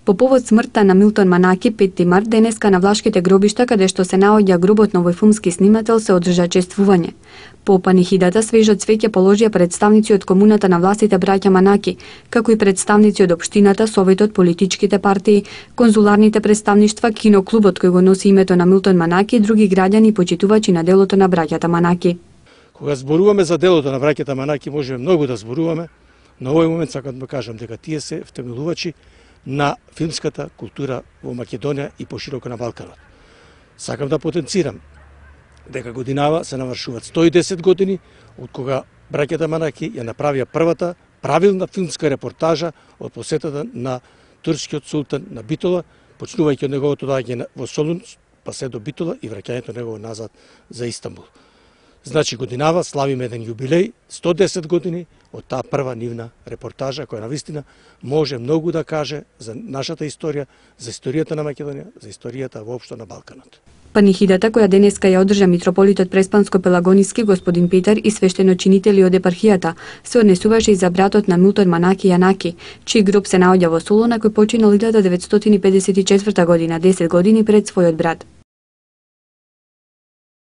По повод смртта на Милтон Манаки 5 март денеска на влашките гробишта каде што се наоѓа гробот на овој филмски снимател се одржа чествување. По панихидата свежо цвеќе положија представници од комуната на властите браќа Манаки, како и представници од општината, советот, политичките партии, конзуларните представништва, киноклубот кој го носи името на Милтон Манаки и други граѓани почитувачи на делото на браќата Манаки. Кога зборуваме за делото на браќата Манаки, можеме многу да зборуваме, но овој момент сакам да кажам дека тие се втемелувачи на филмската култура во Македонија и пошироко на Балканот. Сакам да потенцирам дека годинава се навршуваат 110 години од кога браќата Манаки ја направија првата правилна филмска репортажа од посетата на турскиот султан на Битола, почнувајќи од неговото доаѓање во Солун, па се до Битола и враќањето негово назад за Истанбул. Значи годинава славиме еден јубилеј, 110 години од таа прва нивна репортажа која навистина може многу да каже за нашата историја, за историјата на Македонија, за историјата воопшто на Балканот. Панихидата која денеска ја одржа митрополитот Преспанско-Пелагониски господин Петар и свештеночинители од епархијата се однесуваше и за братот на Милтон Манаки Јанаки, чиј гроб се наоѓа во Солуна кој починал 1954 година, 10 години пред својот брат.